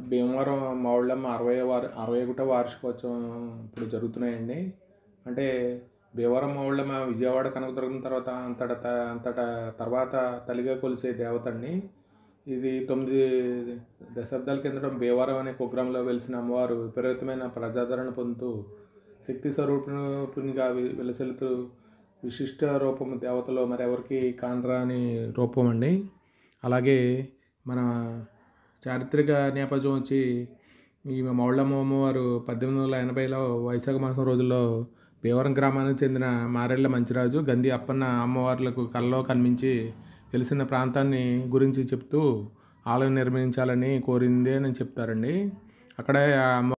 భీమవరం మావుళ్ళమ్మ 61వ వార్షికోత్సవం ఇప్పుడు జరుగుతున్నాయండి. అంటే భీమవరం మావుళ్ళమ్మ విజయవాడ కనకదుర్గం తర్వాత అంతటా తర్వాత తల్లిగా కొలిసే దేవత అండి. ఇది 9 దశాబ్దాల కిందట భీమవరం అనే కుగ్రామంలో వెలిసిన అమ్మవారు విపరీతమైన ప్రజాదరణ పొందుతూ శక్తి స్వరూపిణిగా విలసిల్లుతూ విశిష్ట రూపం దేవతలో మరెవరికి కానరాని రూపం అండి. అలాగే మన చారిత్రక నేపథ్యం వచ్చి ఈ మావుళ్ళమ్మ అమ్మవారు 1880లో వైశాఖ మాసం రోజుల్లో భీమవరం గ్రామానికి చెందిన మారెళ్ళ మంచిరాజు, గంధి అప్పన్న అమ్మవార్లకు కలలో కనిపించి తెలిసిన ప్రాంతాన్ని గురించి చెప్తూ ఆలయం నిర్మించాలని కోరిందే అని చెప్తారండి. అక్కడే అమ్మ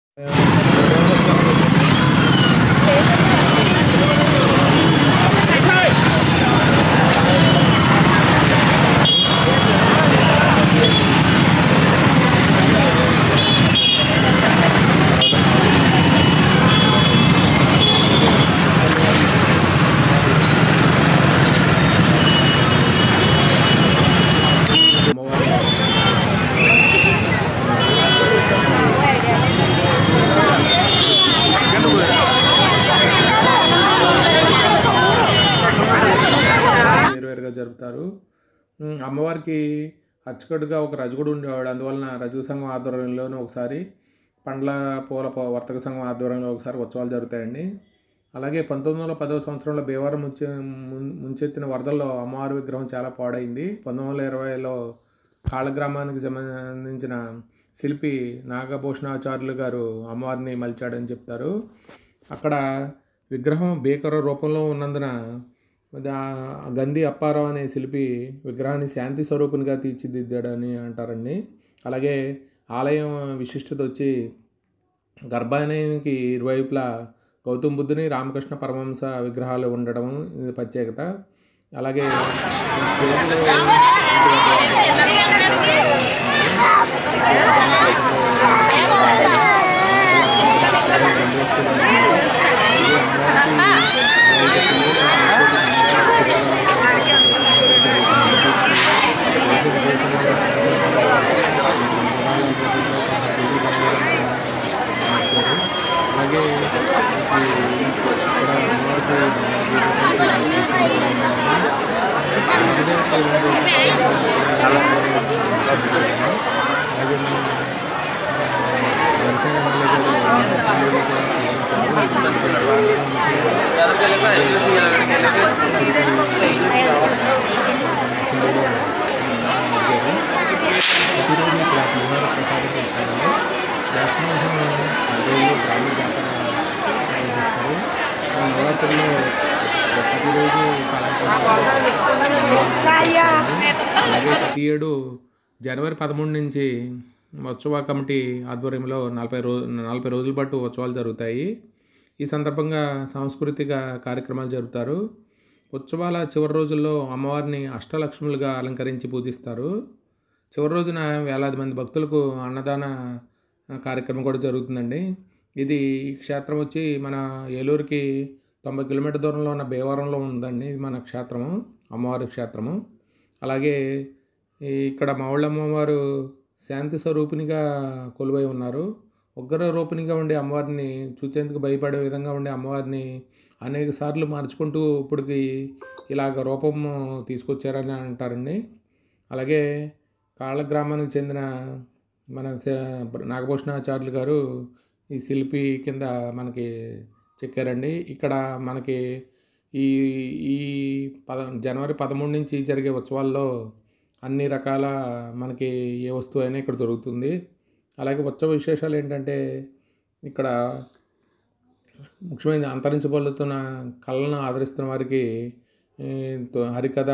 జరుపుతారు. అమ్మవారికి అర్చకుడిగా ఒక రజకుడు ఉండేవాడు. అందువలన రజక సంఘం ఆధ్వర్యంలోనూ ఒకసారి, పండ్ల పూల వర్తక సంఘం ఆధ్వర్యంలో ఒకసారి ఉత్సవాలు జరుగుతాయండి. అలాగే 1910వ సంవత్సరంలో భీమవరం ముంచెత్తిన వరదల్లో అమ్మవారి విగ్రహం చాలా పాడైంది. 1920లో కాళగ్రామానికి సంబంధించిన శిల్పి నాగభూషణాచార్యులు గారు అమ్మవారిని మలిచాడని చెప్తారు. అక్కడ విగ్రహం భీకర రూపంలో ఉన్నందున గంధి అప్పారావు అనే శిల్పి విగ్రహాన్ని శాంతి స్వరూపునిగా తీర్చిదిద్దాడని అంటారండి. అలాగే ఆలయం విశిష్టత వచ్చి గర్భాలయానికి ఇరువైపులా గౌతమ బుద్ధుని, రామకృష్ణ పరమహంస విగ్రహాలు ఉండడం ఇది ప్రత్యేకత. అలాగే నవరాత్రుల్లో అలాగే ప్రతి ఏడు జనవరి 13 నుంచి ఉత్సవ కమిటీ ఆధ్వర్యంలో 40 రోజుల పాటు ఉత్సవాలు జరుగుతాయి. ఈ సందర్భంగా సాంస్కృతిక కార్యక్రమాలు జరుపుతారు. ఉత్సవాల చివరి రోజుల్లో అమ్మవారిని అష్టలక్ష్ములుగా అలంకరించి పూజిస్తారు. చివరి రోజున వేలాది మంది భక్తులకు అన్నదాన కార్యక్రమం కూడా జరుగుతుందండి. ఇది ఈ క్షేత్రం వచ్చి మన ఏలూరుకి 90 కిలోమీటర్ దూరంలో ఉన్న భీమవరంలో ఉందండి. ఇది మన క్షేత్రము, అమ్మవారి క్షేత్రము. అలాగే ఇక్కడ మావుళ్ళమ్మవారు శాంతి స్వరూపిణిగా కొలువై ఉన్నారు. ఉగ్ర రూపిణిగా ఉండే అమ్మవారిని చూసేందుకు భయపడే విధంగా ఉండే అమ్మవారిని అనేక సార్లు మార్చుకుంటూ ఇప్పటికి ఇలాగ రూపం తీసుకొచ్చారని అంటారండి. అలాగే కాళగ్రామానికి చెందిన మన నాగభూషణాచార్యులు గారు ఈ శిల్పి కింద మనకి చెక్కారండి. ఇక్కడ మనకి ఈ ఈ జనవరి 13 నుంచి జరిగే ఉత్సవాల్లో అన్ని రకాల మనకి ఏ వస్తువు అయినా ఇక్కడ దొరుకుతుంది. అలాగే ఉత్సవ విశేషాలు ఏంటంటే ఇక్కడ ముఖ్యమైన అంతరించబోతున్న కళలను ఆదరిస్తున్న వారికి హరికథ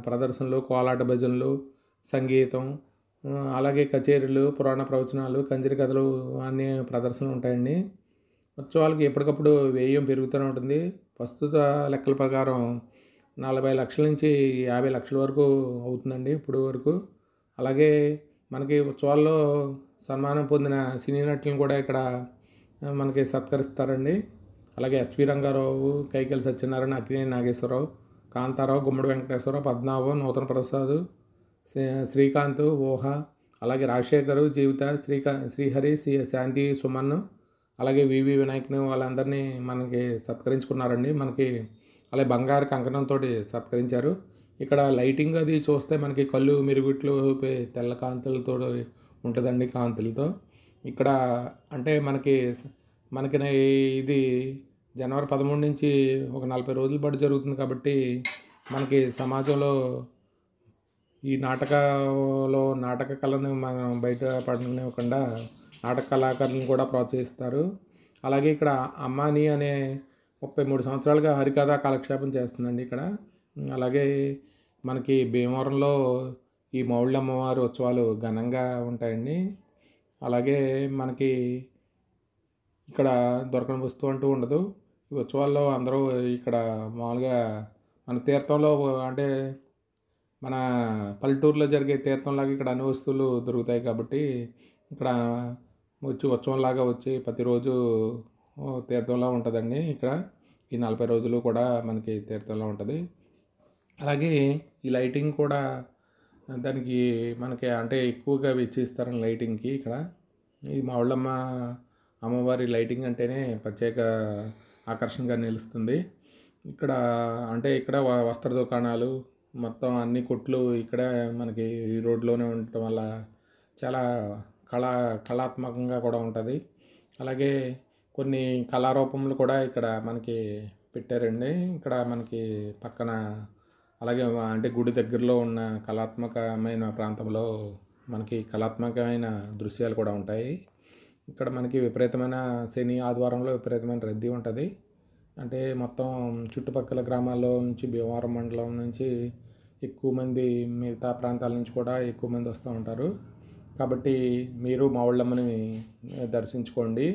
ప్రదర్శనలు, కోలాట భజనలు, సంగీతం, అలాగే కచేరీలు, పురాణ ప్రవచనాలు, కంజరి కథలు అన్ని ప్రదర్శనలు ఉంటాయండి. ఉత్సవాలకి ఎప్పటికప్పుడు వ్యయం పెరుగుతూనే ఉంటుంది. ప్రస్తుత లెక్కల ప్రకారం 40 లక్షల నుంచి 50 లక్షల వరకు అవుతుందండి ఇప్పుడు వరకు. అలాగే మనకి ఉత్సవాల్లో సన్మానం పొందిన సినీ నటులను కూడా ఇక్కడ మనకి సత్కరిస్తారండి. అలాగే ఎస్వి రంగారావు, కైకేల సత్యనారాయణ, అక్కినేని నాగేశ్వరరావు, కాంతారావు, గుమ్మడి వెంకటేశ్వరరావు, పద్మనాభం, నూతన ప్రసాద్, శ్రీకాంత్, ఊహ, అలాగే రాజశేఖర్, జీవిత, శ్రీహరి, శాంతి, సుమన్, అలాగే వివి వినాయక్ని వాళ్ళందరినీ మనకి సత్కరించుకున్నారండి. మనకి అలాగే బంగారు కంకణంతో సత్కరించారు. ఇక్కడ లైటింగ్ అది చూస్తే మనకి కళ్ళు మిరుగుట్లు తెల్ల కాంతులతో ఉంటుందండి, కాంతులతో. ఇక్కడ అంటే మనకి మనకి ఇది జనవరి 13 నుంచి ఒక 40 రోజుల పాటు జరుగుతుంది కాబట్టి మనకి సమాజంలో ఈ నాటక కళను మనం బయట పడనివ్వకుండా నాటక కళాకారులను కూడా ప్రోత్సహిస్తారు. అలాగే ఇక్కడ అమ్మాని అనే 33 సంవత్సరాలుగా హరికథా కాలక్షేపం చేస్తుందండి ఇక్కడ. అలాగే మనకి భీమవరంలో ఈ మౌళ్ళమ్మవారి ఉత్సవాలు ఘనంగా ఉంటాయండి. అలాగే మనకి ఇక్కడ దొరకని వస్తువు అంటూ ఉండదు. ఈ ఉత్సవాల్లో అందరూ ఇక్కడ మామూలుగా మన తీర్థంలో అంటే మన పల్లెటూరులో జరిగే తీర్థంలాగా ఇక్కడ అన్ని వస్తువులు దొరుకుతాయి కాబట్టి ఇక్కడ ఉత్సవంలాగా వచ్చి ప్రతిరోజు తీర్థంలా ఉంటుందండి. ఇక్కడ ఈ 40 రోజులు కూడా మనకి తీర్థంలా ఉంటుంది. అలాగే ఈ లైటింగ్ కూడా దానికి మనకి అంటే ఎక్కువగా వెచ్చిస్తారని లైటింగ్కి ఇక్కడ. ఈ మావుళ్ళమ్మ అమ్మవారి లైటింగ్ అంటేనే ప్రత్యేక ఆకర్షణగా నిలుస్తుంది. ఇక్కడ అంటే ఇక్కడ వస్త్ర దుకాణాలు మొత్తం అన్ని కొట్లు ఇక్కడ మనకి ఈ రోడ్లోనే ఉండటం వల్ల చాలా కళాత్మకంగా కూడా ఉంటుంది. అలాగే కొన్ని కళారూపములు కూడా ఇక్కడ మనకి పెట్టారండి. ఇక్కడ మనకి పక్కన అలాగే అంటే గుడి దగ్గరలో ఉన్న కళాత్మకమైన ప్రాంతంలో మనకి కళాత్మకమైన దృశ్యాలు కూడా ఉంటాయి. ఇక్కడ మనకి విపరీతమైన శని ఆదివారంలో విపరీతమైన రద్దీ ఉంటుంది. అంటే మొత్తం చుట్టుపక్కల గ్రామాల్లో నుంచి భీమవరం మండలం నుంచి ఎక్కువ మంది, మిగతా ప్రాంతాల నుంచి కూడా ఎక్కువ మంది వస్తూ ఉంటారు. కాబట్టి మీరు మావుళ్ళమ్మని దర్శించుకోండి.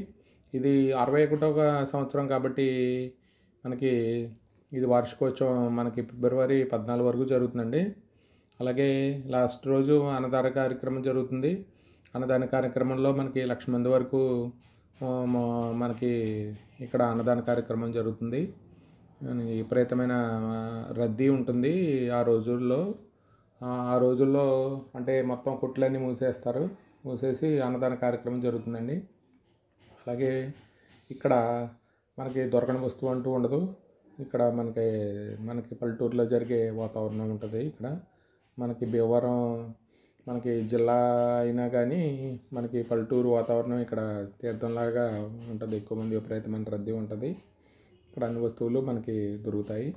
ఇది 61వ సంవత్సరం కాబట్టి మనకి ఇది వార్షికోత్సవం మనకి ఫిబ్రవరి 14 వరకు జరుగుతుందండి. అలాగే లాస్ట్ రోజు అన్నదాన కార్యక్రమం జరుగుతుంది. అన్నదాన కార్యక్రమంలో మనకి 1,00,000 మంది వరకు మనకి ఇక్కడ అన్నదాన కార్యక్రమం జరుగుతుంది. విపరీతమైన రద్దీ ఉంటుంది ఆ రోజుల్లో. ఆ రోజుల్లో అంటే మొత్తం కొట్లన్నీ మూసేసి అన్నదాన కార్యక్రమం జరుగుతుందండి. అలాగే ఇక్కడ మనకి దొరకని వస్తువు అంటూ ఉండదు. ఇక్కడ మనకి పల్లెటూరులో జరిగే వాతావరణం ఉంటుంది. ఇక్కడ మనకి భీమవరం మనకి జిల్లా అయినా కానీ మనకి పల్లెటూరు వాతావరణం ఇక్కడ తీర్థంలాగా ఉంటుంది. ఎక్కువ మంది విపరీతమైన రద్దీ ఉంటుంది. ఇక్కడ అన్ని వస్తువులు మనకి దొరుకుతాయి.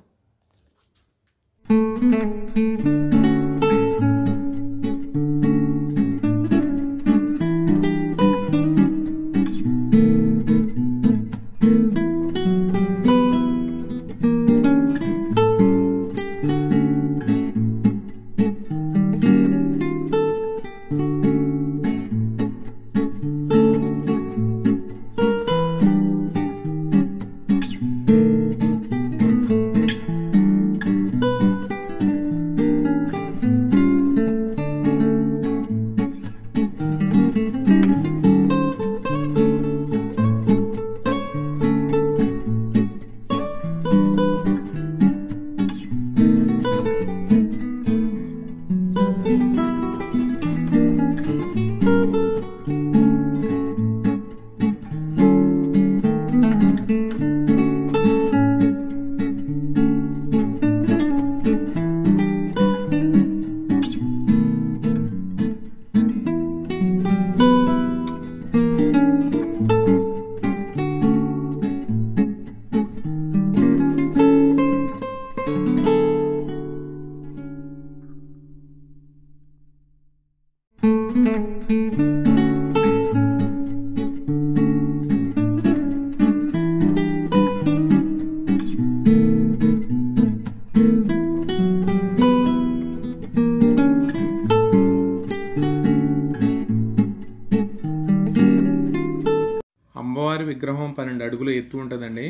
అమ్మవారి విగ్రహం 12 అడుగుల ఎత్తు ఉంటుందండి.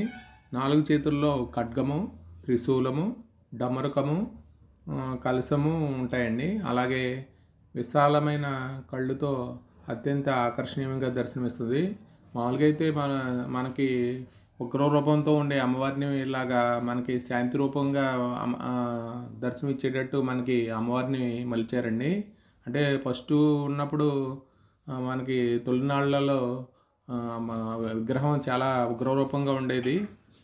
4 చేతుల్లో ఖడ్గము, త్రిశూలము, డమరుకము, కలశము ఉంటాయండి. అలాగే విశాలమైన కళ్ళుతో అత్యంత ఆకర్షణీయంగా దర్శనమిస్తుంది. మామూలుగా అయితే మనకి ఉగ్ర రూపంతో ఉండే అమ్మవారిని ఇలాగా మనకి శాంతి రూపంగా దర్శనమిచ్చేటట్టు మనకి అమ్మవారిని మలిచారండి. అంటే ఫస్టు ఉన్నప్పుడు మనకి తొలినాళ్లలో విగ్రహం చాలా ఉగ్రరూపంగా ఉండేది.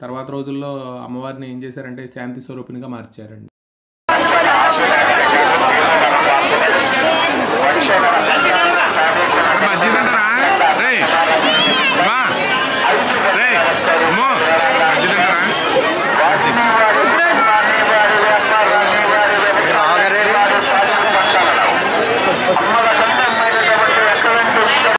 తర్వాత రోజుల్లో అమ్మవారిని ఏం చేశారంటే శాంతి స్వరూపిణిగా మార్చారండి.